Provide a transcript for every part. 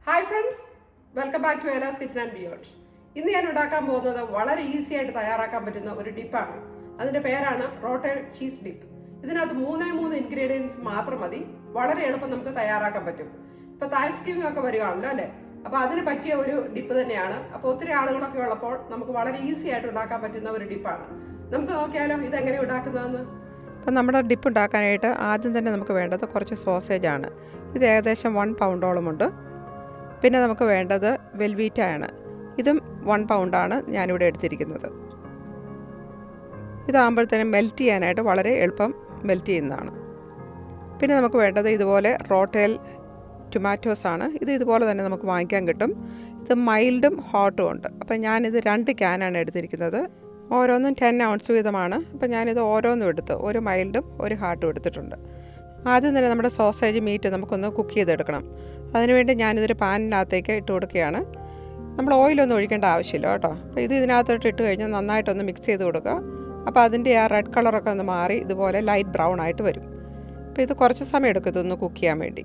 Hi friends, welcome back to Ela's kitchen and beyond. ഇന്ന് ഞാൻ ഉണ്ടാക്കാൻ പോകുന്നത് വളരെ ഈസി ആയിട്ട് തയ്യാറാക്കാൻ പറ്റുന്ന ഒരു ഡിപ്പാണ്. അതിൻ്റെ പേരാണ് റോട്ടൽ ചീസ് ഡിപ്പ്. ഇതിനകത്ത് മൂന്ന് ഇൻഗ്രീഡിയൻസ് മാത്രം മതി. വളരെ എളുപ്പം നമുക്ക് തയ്യാറാക്കാൻ പറ്റും. ഇപ്പോൾ താങ്ക്സ്ഗിവിംഗ് ഒക്കെ വരികയാണല്ലോ അല്ലേ, അപ്പോൾ അതിന് പറ്റിയ ഒരു ഡിപ്പ് തന്നെയാണ്. അപ്പോൾ ഒത്തിരി ആളുകളൊക്കെ ഉള്ളപ്പോൾ നമുക്ക് വളരെ ഈസി ആയിട്ട് ഉണ്ടാക്കാൻ പറ്റുന്ന ഒരു ഡിപ്പാണ്. നമുക്ക് നോക്കിയാലോ ഇതെങ്ങനെ ഉണ്ടാക്കുന്നതെന്ന്. അപ്പോൾ നമ്മുടെ ഡിപ്പ് ഉണ്ടാക്കാനായിട്ട് ആദ്യം തന്നെ നമുക്ക് വേണ്ടത് കുറച്ച് സോസേജാണ്. ഇത് ഏകദേശം 1 പൗണ്ടോളമുണ്ട്. പിന്നെ നമുക്ക് വേണ്ടത് വെൽവീറ്റയാണ്. ഇതും 1 പൗണ്ടാണ് ഞാനിവിടെ എടുത്തിരിക്കുന്നത്. ഇതാകുമ്പോഴത്തേനും മെൽറ്റ് ചെയ്യാനായിട്ട് വളരെ എളുപ്പം മെൽറ്റ് ചെയ്യുന്നതാണ്. പിന്നെ നമുക്ക് വേണ്ടത് ഇതുപോലെ റോട്ടേൽ ടൊമാറ്റോസാണ്. ഇത് ഇതുപോലെ തന്നെ നമുക്ക് വാങ്ങിക്കാൻ കിട്ടും. ഇത് മൈൽഡും ഹോട്ടും ഉണ്ട്. അപ്പോൾ ഞാനിത് 2 ക്യാനാണ് എടുത്തിരിക്കുന്നത്. ഓരോന്നും 10 ഔൺസ് വീതമാണ്. അപ്പോൾ ഞാനിത് ഓരോന്നും എടുത്ത്, ഒരു മൈൽഡും ഒരു ഹാർട്ടും എടുത്തിട്ടുണ്ട്. ആദ്യം തന്നെ നമ്മുടെ സോസേജ് മീറ്റ് നമുക്കൊന്ന് കുക്ക് ചെയ്തെടുക്കണം. അതിനുവേണ്ടി ഞാനിതൊരു പാനിനകത്തേക്ക് ഇട്ട് കൊടുക്കുകയാണ്. നമ്മൾ ഓയിലൊന്നും ഒഴിക്കേണ്ട ആവശ്യമില്ല കേട്ടോ. അപ്പോൾ ഇത് ഇതിനകത്തോട്ട് ഇട്ട് കഴിഞ്ഞാൽ നന്നായിട്ടൊന്ന് മിക്സ് ചെയ്ത് കൊടുക്കുക. അപ്പോൾ അതിൻ്റെ ആ റെഡ് കളറൊക്കെ ഒന്ന് മാറി ഇതുപോലെ ലൈറ്റ് ബ്രൗൺ ആയിട്ട് വരും. അപ്പോൾ ഇത് കുറച്ച് സമയം എടുക്കും ഇതൊന്ന് കുക്ക് ചെയ്യാൻ വേണ്ടി.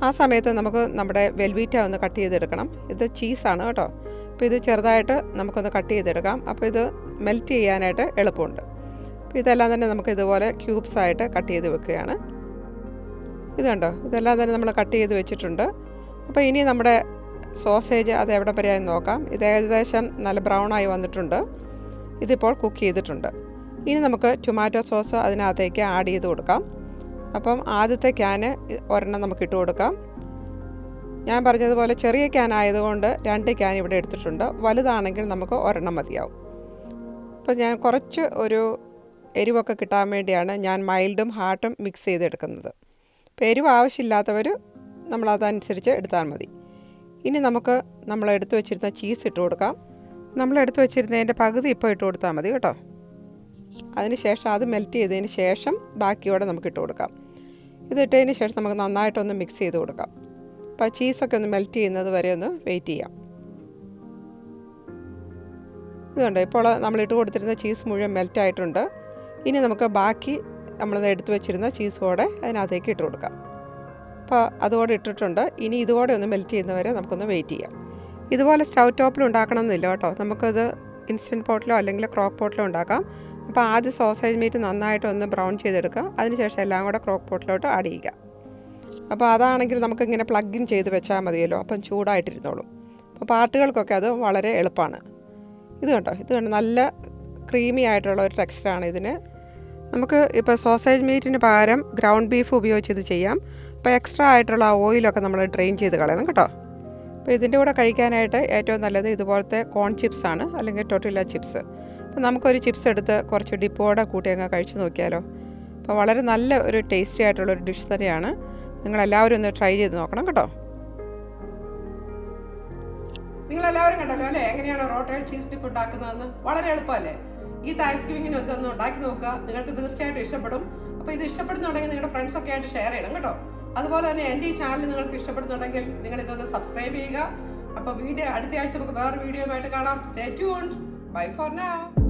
ആ സമയത്ത് നമുക്ക് നമ്മുടെ വെൽവീറ്റ ഒന്ന് കട്ട് ചെയ്തെടുക്കണം. ഇത് ചീസാണ് കേട്ടോ. അപ്പോൾ ഇത് ചെറുതായിട്ട് നമുക്കൊന്ന് കട്ട് ചെയ്തെടുക്കാം. അപ്പോൾ ഇത് മെൽറ്റ് ചെയ്യാനായിട്ട് എളുപ്പമുണ്ട്. അപ്പോൾ ഇതെല്ലാം തന്നെ നമുക്ക് ഇതുപോലെ ക്യൂബ്സായിട്ട് കട്ട് ചെയ്ത് വെക്കുകയാണ്. ഇത് കണ്ടോ, ഇതെല്ലാം തന്നെ നമ്മൾ കട്ട് ചെയ്ത് വെച്ചിട്ടുണ്ട്. അപ്പോൾ ഇനി നമ്മുടെ സോസേജ് അത് എവിടെ വരെയായി നോക്കാം. ഇത് ഏകദേശം നല്ല ബ്രൗണായി വന്നിട്ടുണ്ട്. ഇതിപ്പോൾ കുക്ക് ചെയ്തിട്ടുണ്ട്. ഇനി നമുക്ക് ടൊമാറ്റോ സോസ് അതിനകത്തേക്ക് ആഡ് ചെയ്ത് കൊടുക്കാം. അപ്പം ആദ്യത്തെ ക്യാന് ഒരെണ്ണം നമുക്ക് ഇട്ട് കൊടുക്കാം. ഞാൻ പറഞ്ഞതുപോലെ ചെറിയ ക്യാൻ ആയതുകൊണ്ട് 2 ക്യാൻ ഇവിടെ എടുത്തിട്ടുണ്ട്. വലുതാണെങ്കിൽ നമുക്ക് ഒരെണ്ണം മതിയാവും. അപ്പോൾ ഞാൻ കുറച്ച് ഒരു എരിവൊക്കെ കിട്ടാൻ വേണ്ടിയാണ് ഞാൻ മൈൽഡും ഹാർട്ടും മിക്സ് ചെയ്തെടുക്കുന്നത്. അപ്പോൾ എരിവ് ആവശ്യമില്ലാത്തവർ നമ്മളതനുസരിച്ച് എടുത്താൽ മതി. ഇനി നമുക്ക് നമ്മൾ എടുത്തു വെച്ചിരുന്ന ചീസ് ഇട്ട് കൊടുക്കാം. നമ്മൾ എടുത്തു വെച്ചിരുന്നതിൻ്റെ പകുതി ഇപ്പോൾ ഇട്ട് കൊടുത്താൽ മതി കേട്ടോ. അതിന് ശേഷം അത് മെൽറ്റ് ചെയ്തതിന് ശേഷം ബാക്കിയോടെ നമുക്ക് ഇട്ട് കൊടുക്കാം. ഇതിട്ടതിന് ശേഷം നമുക്ക് നന്നായിട്ടൊന്ന് മിക്സ് ചെയ്ത് കൊടുക്കാം. അപ്പോൾ ചീസൊക്കെ ഒന്ന് മെൽറ്റ് ചെയ്യുന്നത് വരെ ഒന്ന് വെയിറ്റ് ചെയ്യാം. ഇതുണ്ട്, ഇപ്പോൾ നമ്മൾ ഇട്ട് കൊടുത്തിരുന്ന ചീസ് മുഴുവൻ മെൽറ്റായിട്ടുണ്ട്. ഇനി നമുക്ക് ബാക്കി നമ്മളത് എടുത്തു വെച്ചിരുന്ന ചീസ് കൂടെ അതിനകത്തേക്ക് ഇട്ട് കൊടുക്കാം. അപ്പോൾ അതുകൂടെ ഇട്ടിട്ടുണ്ട്. ഇനി ഇതുകൂടെ ഒന്ന് മെൽറ്റ് ചെയ്യുന്നവരെ നമുക്കൊന്ന് വെയിറ്റ് ചെയ്യാം. ഇതുപോലെ സ്റ്റൗ ടോപ്പിൽ ഉണ്ടാക്കണം എന്നില്ല കേട്ടോ. നമുക്കത് ഇൻസ്റ്റൻറ്റ് പോട്ടിലോ അല്ലെങ്കിൽ ക്രോക്ക് പോട്ടിലോ ഉണ്ടാക്കാം. അപ്പോൾ ആദ്യം സോസേജ് മീറ്റ് നന്നായിട്ടൊന്ന് ബ്രൗൺ ചെയ്തെടുക്കുക. അതിനുശേഷം എല്ലാം കൂടെ ക്രോക്ക് പോട്ടിലോട്ട് ആഡ് ചെയ്യുക. അപ്പോൾ അതാണെങ്കിൽ നമുക്കിങ്ങനെ പ്ലഗ് ഇൻ ചെയ്ത് വെച്ചാൽ മതിയല്ലോ. അപ്പം ചൂടായിട്ടിരുന്നോളും. അപ്പോൾ പാർട്ടികൾക്കൊക്കെ അത് വളരെ എളുപ്പമാണ്. ഇത് കണ്ടോ നല്ല ക്രീമി ആയിട്ടുള്ള ഒരു ടെക്സ്ചറാണ് ഇതിന്. നമുക്ക് ഇപ്പോൾ സോസേജ് മീറ്റിന് പകരം ഗ്രൗണ്ട് ബീഫ് ഉപയോഗിച്ച് ഇത് ചെയ്യാം. അപ്പോൾ എക്സ്ട്രാ ആയിട്ടുള്ള ആ ഓയിലൊക്കെ നമ്മൾ ഡ്രെയിൻ ചെയ്ത് കളയണം കേട്ടോ. അപ്പോൾ ഇതിൻ്റെ കൂടെ കഴിക്കാനായിട്ട് ഏറ്റവും നല്ലത് ഇതുപോലത്തെ കോൺ ചിപ്സാണ്, അല്ലെങ്കിൽ ടൊർട്ടില്ല ചിപ്സ്. അപ്പോൾ നമുക്കൊരു ചിപ്സ് എടുത്ത് കുറച്ച് ഡിപ്പോടെ കൂട്ടി അങ്ങ് കഴിച്ച് നോക്കിയാലോ. അപ്പോൾ വളരെ നല്ല ഒരു ടേസ്റ്റി ആയിട്ടുള്ളൊരു ഡിഷ് തന്നെയാണ്. നിങ്ങളെല്ലാവരും ഒന്ന് ട്രൈ ചെയ്ത് നോക്കണം കേട്ടോ. നിങ്ങളെല്ലാവരും കണ്ടല്ലോ അല്ലേ, എങ്ങനെയാണ് റോട്ടൽ ചീസ് ഡിപ്പ് ഉണ്ടാക്കുന്നതെന്ന്. വളരെ എളുപ്പമല്ലേ. ഈ താങ്ക്സ്ഗിവിങ്ങിന് ഒന്ന് ഉണ്ടാക്കി നോക്കുക. നിങ്ങൾക്ക് തീർച്ചയായിട്ടും ഇഷ്ടപ്പെടും. അപ്പോൾ ഇത് ഇഷ്ടപ്പെടുന്നുണ്ടെങ്കിൽ നിങ്ങളുടെ ഫ്രണ്ട്സൊക്കെ ആയിട്ട് ഷെയർ ചെയ്യണം കേട്ടോ. അതുപോലെ തന്നെ എൻ്റെ ഈ ചാനൽ നിങ്ങൾക്ക് ഇഷ്ടപ്പെടുന്നുണ്ടെങ്കിൽ നിങ്ങൾ ഇതൊന്ന് സബ്സ്ക്രൈബ് ചെയ്യുക. അപ്പോൾ അടുത്ത ആഴ്ച നമുക്ക് വേറെ വീഡിയോയുമായിട്ട് കാണാം. Stay tuned. Bye for now.